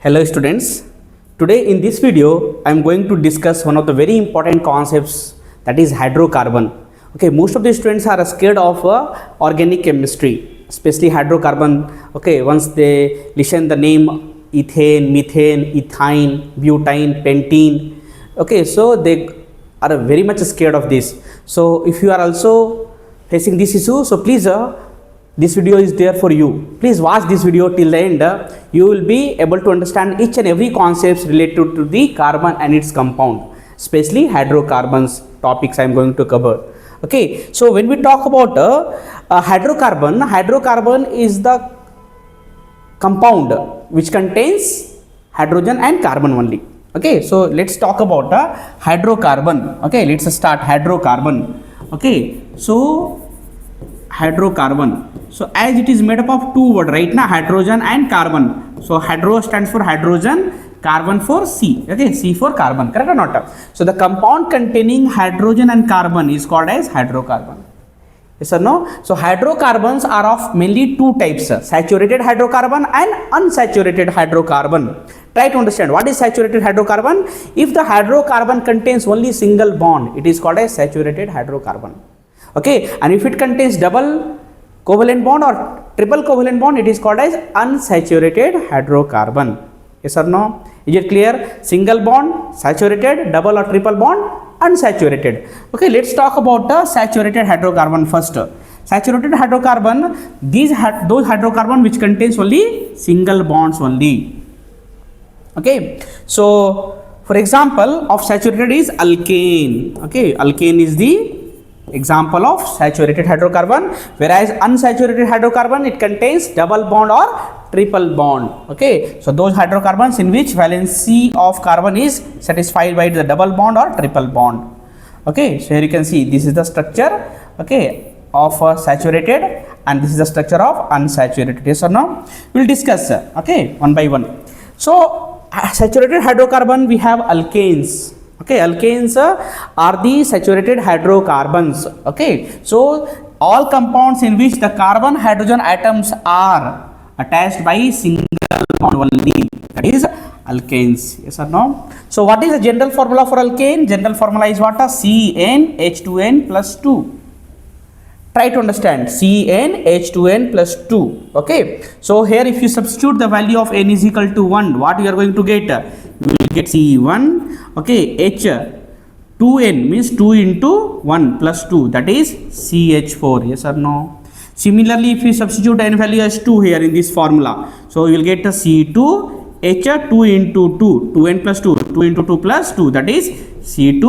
Hello students, today in this video I am going to discuss one of the very important concepts, that is hydrocarbon. Okay, most of the students are scared of organic chemistry, especially hydrocarbon. Okay, once they listen the name ethane, methane, ethine, butane, pentene, okay, so they are very much scared of this. So if you are also facing this issue, so please this video is there for you. Please watch this video till the end. You will be able to understand each and every concepts related to the carbon and its compound, especially hydrocarbons topics I am going to cover. Okay, so when we talk about hydrocarbon is the compound which contains hydrogen and carbon only. Okay, so let's talk about hydrocarbon. Okay, let's start hydrocarbon. Okay, so hydrocarbon, so as it is made up of two words, right now, hydrogen and carbon. So hydro stands for hydrogen, carbon for C. Okay, C for carbon, correct or not? So the compound containing hydrogen and carbon is called as hydrocarbon. Yes or no? So hydrocarbons are of mainly two types, saturated hydrocarbon and unsaturated hydrocarbon. Try to understand what is saturated hydrocarbon. If the hydrocarbon contains only single bond, it is called as saturated hydrocarbon. Okay, and if it contains double covalent bond or triple covalent bond, it is called as unsaturated hydrocarbon. Yes or no? Is it clear? Single bond, saturated, double or triple bond, unsaturated. Okay, let's talk about the saturated hydrocarbon first. Saturated hydrocarbon, those hydrocarbon which contains only single bonds only. Okay, so for example of saturated is alkane. Okay, alkane is the example of saturated hydrocarbon, whereas unsaturated hydrocarbon, it contains double bond or triple bond. Okay, so those hydrocarbons in which valency of carbon is satisfied by the double bond or triple bond. Okay, so here you can see this is the structure, okay, of saturated, and this is the structure of unsaturated. Yes or no? We will discuss, okay, one by one. So saturated hydrocarbon, we have alkanes. Okay, alkanes are the saturated hydrocarbons. Okay, so all compounds in which the carbon hydrogen atoms are attached by single bond only, that is alkanes. Yes or no? So what is the general formula for alkane? General formula is what? CnH2n plus 2. Try to understand, CnH2n plus 2. Okay, so here if you substitute the value of n is equal to 1, what you are going to get? You will get C1. Okay, H2n means 2 into 1 plus 2, that is CH4. Yes or no? Similarly, if you substitute n value as 2 here in this formula, so you will get a C2H2 into 2, 2n plus 2, 2 into 2 plus 2, that is C2,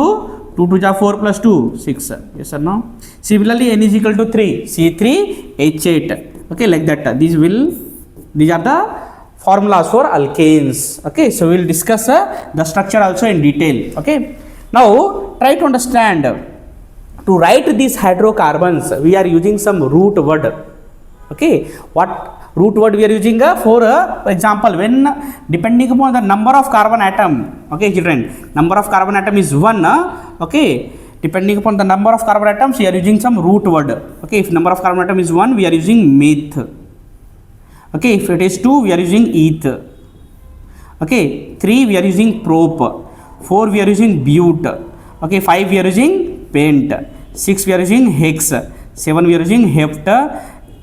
2 to 4 plus 2, 6. Yes or no? Similarly, n is equal to 3, C3H8. Okay, like that. These are the formulas for alkanes. Okay, so we will discuss the structure also in detail. Okay, now try to understand. To write these hydrocarbons, we are using some root word. Okay, what root word we are using for example, when depending upon the number of carbon atom. Okay, children, number of carbon atom is 1. Okay, depending upon the number of carbon atoms, we are using some root word. Okay, if number of carbon atom is 1, we are using meth. Okay, if it is 2, we are using eth. Okay, 3 we are using prop. 4 we are using bute. Okay, 5 we are using pent. 6 we are using hex. 7 we are using hept.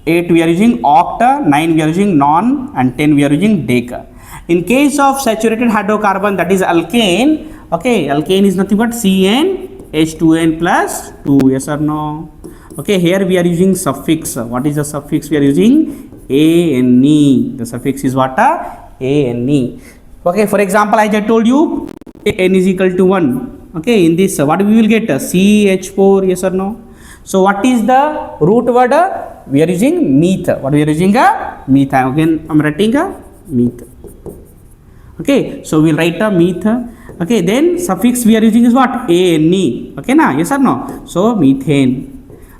8 we are using oct. 9 we are using non, and 10 we are using dec. In case of saturated hydrocarbon, that is alkane. Okay, alkane is nothing but CnH2n plus 2. Yes or no? Okay, here we are using suffix. What is the suffix we are using? ANE. The suffix is what? ANE. Okay, for example, as I told you, n is equal to 1. Okay, in this, what we will get? CH4. Yes or no? So what is the root word? We are using meth. What we are using? Meth. Again, I am writing meth. Okay, so we will write a meth. Okay, then suffix we are using is what? ANE. Okay, na? Yes or no? So methane.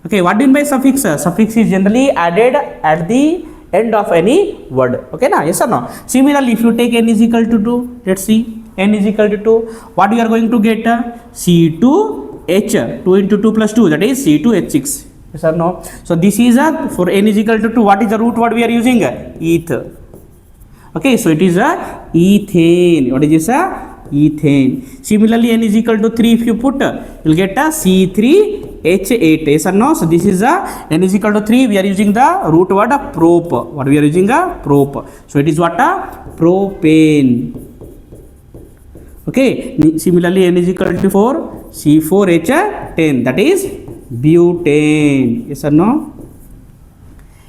Okay, what do you mean by suffix? Suffix is generally added at the end of any word. Okay, na? Yes or no? Similarly, if you take n is equal to 2, let's see, n is equal to 2, what you are going to get? C2H, 2 into 2 plus 2, that is C2H6. Yes or no? So this is for n is equal to 2, what is the root word we are using? Eth. Okay, so it is a ethane. What is this? Ethane. Similarly, N is equal to 3 if you put, you will get a C₃H₄. Yes or no? So this is a N is equal to 3. We are using the root word of prop. What we are using a prop. So it is what a propane. Okay. Similarly, N is equal to 4. C₄H₄. That is butane. Yes or no?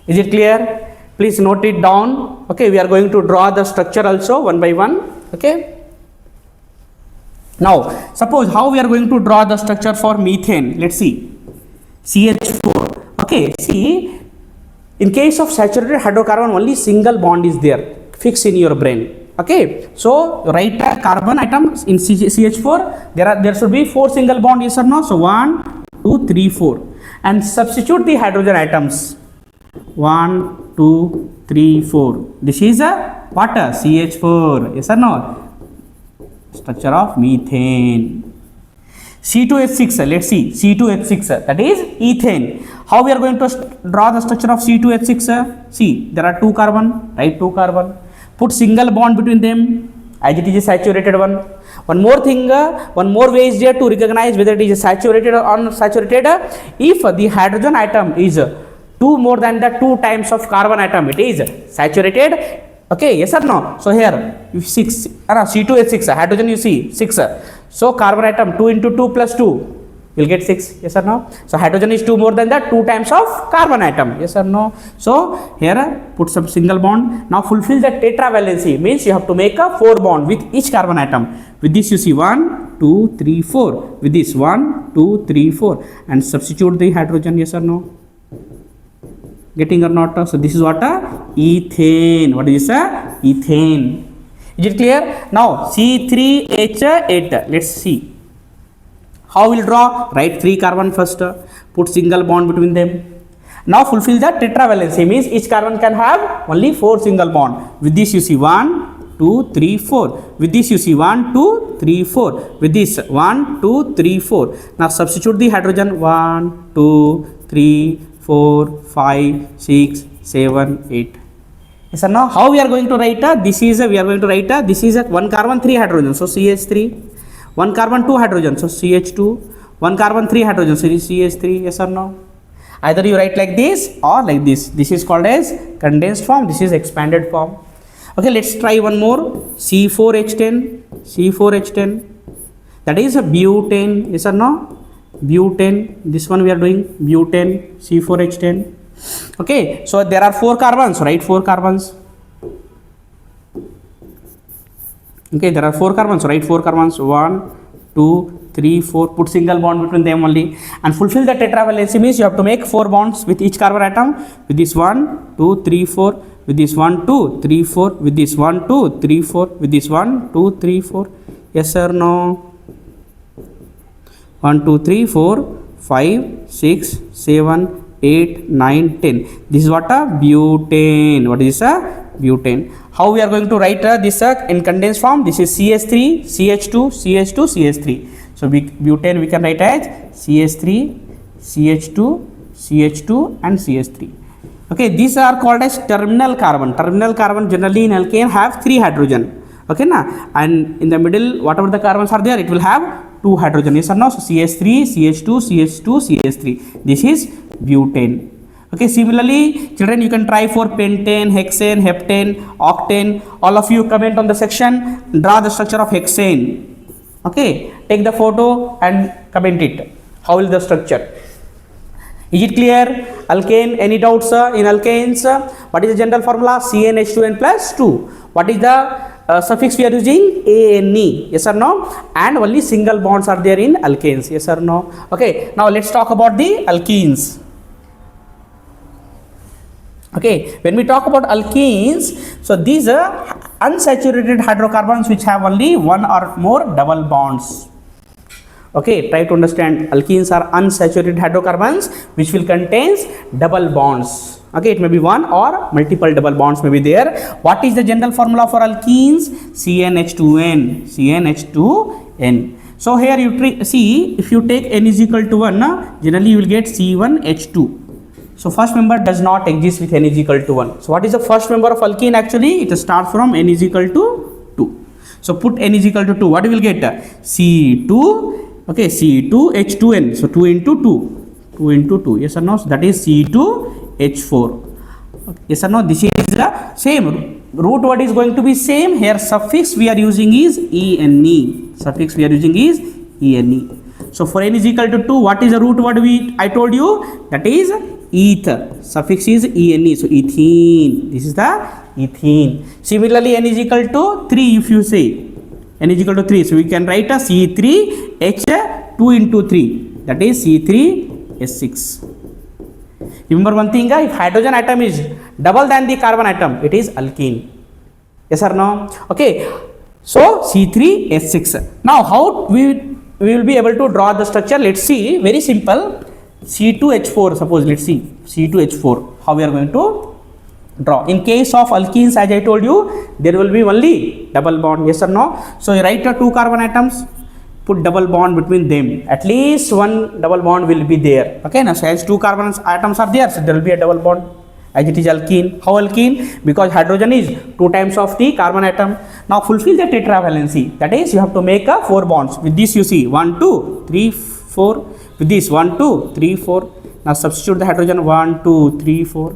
Is it clear? Please note it down. Okay. We are going to draw the structure also one by one. Okay. Now, suppose how we are going to draw the structure for methane. Let's see. CH4. Okay, see, in case of saturated hydrocarbon, only single bond is there. Fix in your brain. Okay, so write a carbon atom in CH4. There should be 4 single bond. Yes or no? So 1, 2, 3, 4, and substitute the hydrogen atoms. 1, 2, 3, 4. This is a what? CH4. Yes or no? Structure of methane. C₂H6, let's see, C₂H6, that is ethane. How we are going to draw the structure of C₂H6? See, there are 2 carbon, write 2 carbon, put single bond between them as it is a saturated one. One more thing, one more way is there to recognize whether it is saturated or unsaturated. If the hydrogen atom is 2 more than the 2 times of carbon atom, it is saturated. Okay, yes or no? So here, if C₂H6, hydrogen you see 6. So carbon atom 2 into 2 plus 2 will get 6. Yes or no? So hydrogen is 2 more than the 2 times of carbon atom. Yes or no? So here put some single bond. Now fulfill the tetravalency, means you have to make a 4 bond with each carbon atom. With this you see 1, 2, 3, 4. With this 1, 2, 3, 4, and substitute the hydrogen. Yes or no? Getting or not? So this is what ethane. What is this? Ethane. Is it clear? Now C₃H₄. Let's see. How we'll draw? Write 3 carbon first. Put single bond between them. Now fulfill the tetravalency, means each carbon can have only 4 single bond. With this you see 1, 2, 3, 4. With this you see 1, 2, 3, 4. With this 1, 2, 3, 4. Now substitute the hydrogen. 1, 2, 3, 4, 5, 6, 7, 8. Yes or no? How we are going to write? This is we are going to write. This is 1 carbon 3 hydrogen, so CH3. 1 carbon 2 hydrogen, so CH2. 1 carbon 3 hydrogen, so CH3. Yes or no? Either you write like this or like this. This is called as condensed form. This is expanded form. Okay, let's try one more. C₄H₄. C₄H₄. That is a butane. Yes or no? Butane. This one we are doing butane. C₄H₄. Okay, so there are 4 carbons, right? 4 carbons. Okay, there are 4 carbons, right? 4 carbons. 1, 2, 3, 4. Put single bond between them only and fulfill the tetravalency, means you have to make 4 bonds with each carbon atom. With this 1, 2, 3, 4. With this 1, 2, 3, 4. With this 1, 2, 3, 4. With this 1, 2, 3, 4. Yes or no? 1, 2, 3, 4, 5, 6, 7, 8, 9, 10. This is what a butane. What is this? Butane. How we are going to write this in condensed form? This is CH3, CH2, CH2, CH3. So butane we can write as CH3, CH2, CH2 and CH3. Okay, these are called as terminal carbon. Terminal carbon generally in alkane have 3 hydrogen. Okay, na? And in the middle, whatever the carbons are there, it will have 2 hydrogen. Yes or no? So CH3, CH2, CH2, CH3. This is butane. Okay, similarly, children, you can try for pentane, hexane, heptane, octane. All of you comment on the section, draw the structure of hexane. Okay, take the photo and comment it. How will the structure? Is it clear? Alkane, any doubts in alkanes? What is the general formula? CnH2n plus 2. What is the suffix we are using? ANE. Yes or no? And only single bonds are there in alkanes. Yes or no? Okay, now let's talk about the alkenes. Okay, when we talk about alkenes, so these are unsaturated hydrocarbons which have only 1 or more double bonds. Okay, try to understand. Alkenes are unsaturated hydrocarbons which will contain double bonds. Okay, it may be 1 or multiple double bonds may be there. What is the general formula for alkenes? CnH2n. CnH2n. So here you see, if you take n is equal to 1, generally you will get C1H2. So first member does not exist with n is equal to 1. So what is the first member of alkene actually? It starts from n is equal to 2. So put n is equal to 2. What we will get? C2, okay, C₂H₄n. So 2 into 2. 2 into 2. Yes or no? So that is C₂H₄. Okay. Yes or no? This is the same. Root word is going to be same. Here suffix we are using is ene. Suffix we are using is ene. So for n is equal to 2, what is the root word I told you? That is eth. Suffix is ene. So ethene. This is the ethene. Similarly, n is equal to 3 if you say. N is equal to 3. So we can write a C₃H₄ into 3. That is C₃H₄. Remember one thing, if hydrogen atom is double than the carbon atom, it is alkene. Yes or no? Okay. So C₃H₄. Now how we will be able to draw the structure? Let's see. Very simple. C₂H₄. Suppose let's see C₂H₄. How we are going to draw? In case of alkenes, as I told you, there will be only double bond. Yes or no? So you write the 2 carbon atoms. Put double bond between them. At least one double bond will be there. Okay, now so as 2 carbon atoms are there, so there will be a double bond. As it is alkene. How alkene? Because hydrogen is 2 times of the carbon atom. Now fulfill the tetravalency. That is, you have to make a 4 bonds. With this you see 1, 2, 3, 4. With this 1, 2, 3, 4. Now substitute the hydrogen 1, 2, 3, 4.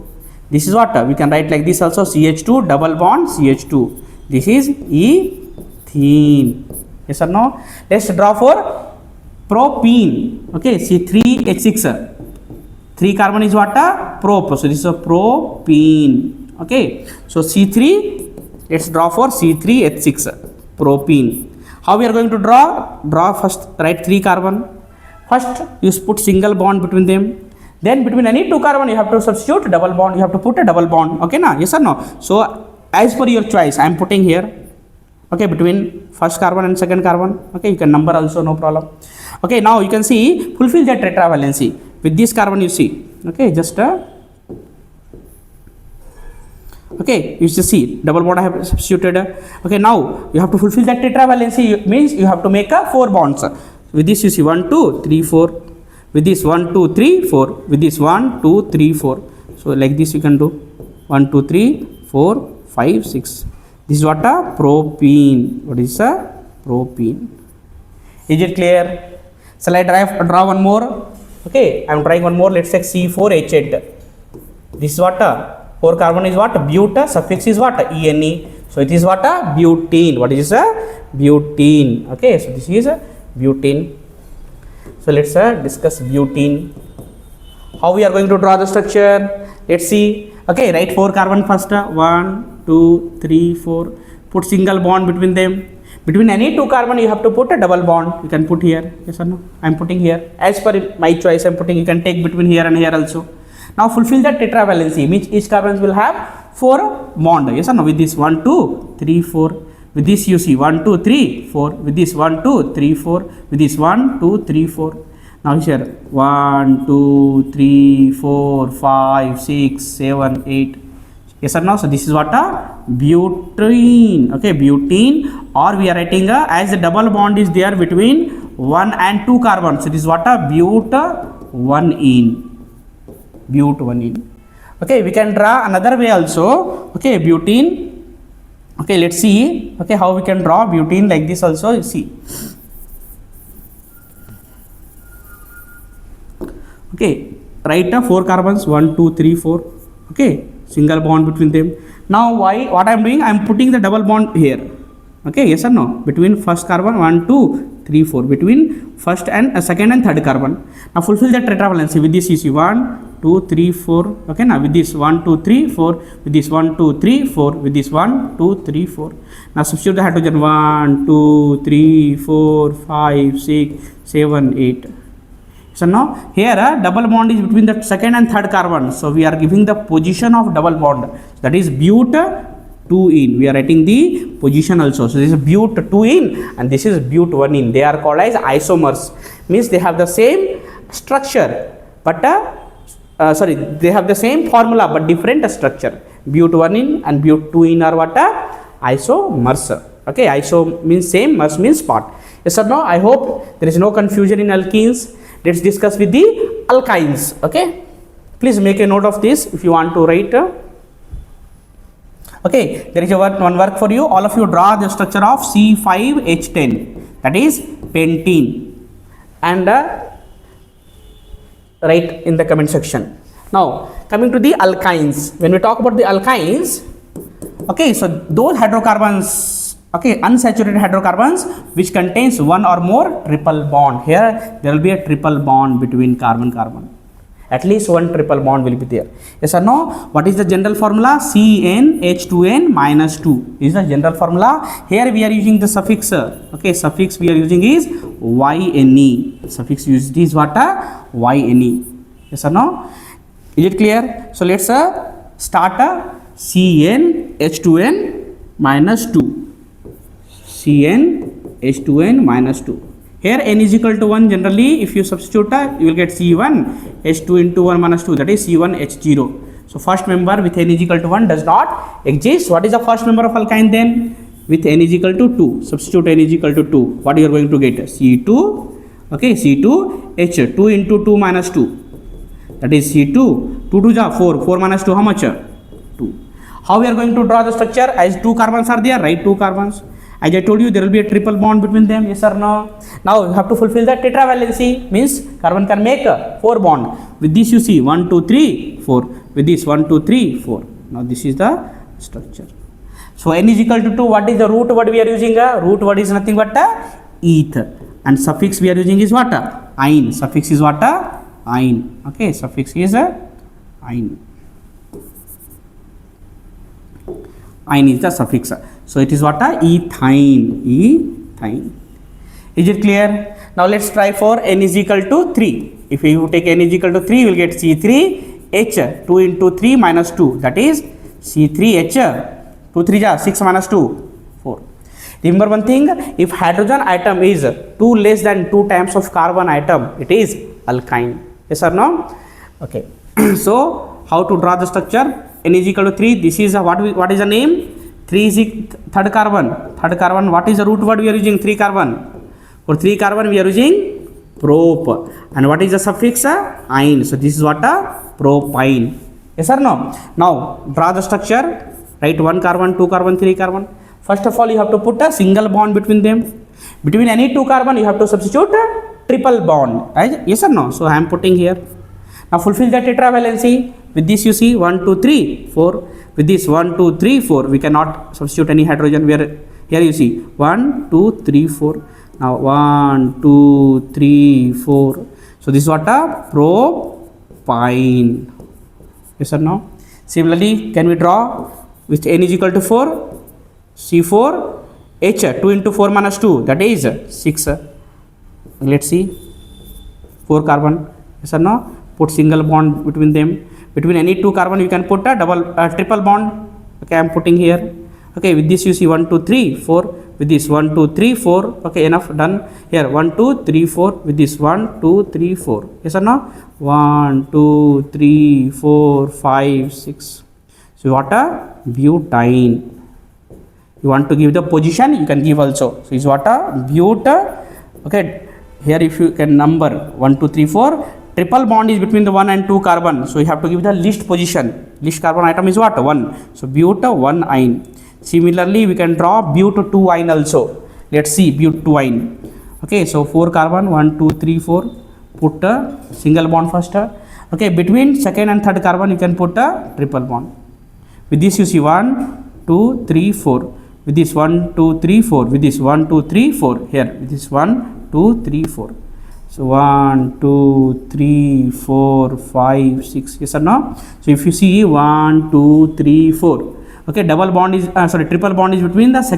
This is what we can write like this also. CH2 double bond CH2. This is ethene. Yes or no? Let's draw for propyne. Okay, C₃H₃. 3 carbon is what? Prop. So this is a propyne. Okay, so C3. Let's draw for C₃H₃. Propyne. How we are going to draw? Draw first. Write 3 carbon. First, you put single bond between them. Then between any 2 carbon, you have to substitute double bond. You have to put a double bond. Okay, na? Yes or no? So as per your choice, I am putting here. Okay, between first carbon and second carbon. Okay, you can number also, no problem. Okay, now you can see fulfill the tetravalency. With this carbon you see. Okay, just okay, you just see double bond I have substituted. Okay, now you have to fulfill that tetravalency. Means you have to make a 4 bonds. With this you see 1, 2, 3, 4. With this 1, 2, 3, 4. With this 1, 2, 3, 4. So like this you can do 1, 2, 3, 4, 5, 6. This is what a propyne. What is a propyne? Is it clear? Shall I draw one more? Okay, I am trying one more. Let's take C₄H₄. This is what a 4 carbon is what? Bute. Suffix is what? ene. So it is what a butene. What is a butene? Okay, so this is a butene. So let's discuss butene. How we are going to draw the structure? Let's see. Okay, write 4 carbon first. 1, 2, 3, 4. Put single bond between them. Between any 2 carbon, you have to put a double bond. You can put here. Yes or no? I am putting here. As per my choice, I am putting. You can take between here and here also. Now fulfill the tetravalency. Which each carbon will have 4 bond. Yes or no? With this 1, 2, 3, 4. With this you see 1, 2, 3, 4. With this 1, 2, 3, 4. With this 1, 2, 3, 4. Now here 1, 2, 3, 4, 5, 6, 7, 8. Yes or no? So this is what a butene. Okay, butene, or we are writing as the double bond is there between 1 and 2 carbons. So this is what a but1ene. But1ene. Okay, we can draw another way also. Okay, butene. Okay, let's see. Okay, how we can draw butene like this also. You see. Okay, write 4 carbons 1, 2, 3, 4. Okay, single bond between them. Now what I am doing? I am putting the double bond here. Okay, yes or no? Between first carbon 1, 2, 3, 4. Between first and second and third carbon. Now fulfill the tetravalency. With this you see 1, 2, 3, 4. Okay, now with this 1, 2, 3, 4. With this 1, 2, 3, 4. With this 1, 2, 3, 4. Now substitute the hydrogen 1, 2, 3, 4, 5, 6, 7, 8. So now here double bond is between the second and third carbon. So we are giving the position of double bond. That is but2ene. We are writing the position also. So this is but2ene and this is but1ene. They are called as isomers. Means they have the same structure, but they have the same formula but different structure. But1ene and but2ene are what? Isomers. Okay, iso means same, mers means part. Yes or no? I hope there is no confusion in alkenes. Let's discuss with the alkynes. Okay, Please make a note of this if you want to write. Okay, there is one work for you. All of you draw the structure of C₃H₄, that is pentene, and write in the comment section. Now coming to the alkynes. When we talk about the alkynes, okay, so those hydrocarbons, okay, unsaturated hydrocarbons which contains one or more triple bond. Here there will be a triple bond between carbon. At least one triple bond will be there. Yes or no? What is the general formula? CnH2n minus 2 is the general formula. Here we are using the suffix. Okay, suffix we are using is YNE. Suffix used is what? YNE. Yes or no? Is it clear? So let's start CnH2n minus 2. CnH2n minus 2. Here n is equal to 1. Generally, if you substitute, you will get C1H2 into 1 minus 2, that is C1H0. So first member with n is equal to 1 does not exist. What is the first member of alkyne then? With n is equal to 2. Substitute n is equal to 2. What you are going to get? C2, okay, C2H, 2 into 2 minus 2. That is C2. 2 to 4. 4 minus 2, how much? 2. How we are going to draw the structure? As 2 carbons are there, write 2 carbons. As I told you, there will be a triple bond between them, yes or no? Now you have to fulfill the tetravalency, means carbon can make 4 bond. With this you see 1, 2, 3, 4. With this 1, 2, 3, 4. Now this is the structure. So n is equal to 2. What is the root word we are using? Root word is nothing but eth. And suffix we are using is what? Ine. Suffix is what? Ine. Okay, suffix is ine. Ine is the suffix. So it is what? Ethine. Ethine. Is it clear? Now let's try for n is equal to 3. If you take n is equal to 3, you will get C₃H, 2 into 3 minus 2, that is C₃H, 2 3 ja 6 minus 2, 4. Remember one thing, if hydrogen atom is 2 less than 2 times of carbon atom, it is alkyne. Yes or no? Okay. So how to draw the structure? N is equal to 3. This is what is the name? 3 is third carbon. Third carbon, what is the root word we are using? 3 carbon. For 3 carbon we are using prop. And what is the suffix? Ine. So this is what? Propyne. Yes or no? Now draw the structure. Write 1 carbon, 2 carbon, 3 carbon. First of all, you have to put a single bond between them. Between any 2 carbon, you have to substitute a triple bond. Right? Yes or no? So I am putting here. Now fulfill the tetravalency. With this you see 1, 2, 3, 4. With this 1, 2, 3, 4. We cannot substitute any hydrogen. Here you see 1, 2, 3, 4. Now 1, 2, 3, 4. So this is what? Propyne. Yes or no? Similarly, can we draw with n is equal to 4? C₄H, 2 into 4 minus 2, that is 6. Let's see. 4 carbon. Yes or no? Put single bond between them. Between any 2 carbon you can put a triple bond. Okay, I am putting here. Okay, with this you see 1, 2, 3, 4. With this 1, 2, 3, 4. Okay, enough, done. Here 1, 2, 3, 4. With this 1, 2, 3, 4. Yes or no? 1, 2, 3, 4, 5, 6. So what? Butane. You want to give the position, you can give also. So is what? But. Okay, here if you can number 1, 2, 3, 4. Triple bond is between the 1 and 2 carbon. So you have to give the least position. Least carbon atom is what? 1. So but 1 ine. Similarly, we can draw but 2 ine also. Let's see but 2 ine. Okay, so 4 carbon, 1, 2, 3, 4. Put a single bond first. Okay, between second and third carbon, you can put a triple bond. With this, you see 1, 2, 3, 4. With this 1, 2, 3, 4. With this 1, 2, 3, 4. Here, with this 1, 2, 3, 4. So 1, 2, 3, 4, 5, 6. Yes or no? So if you see 1, 2, 3, 4. Okay, triple bond is between the second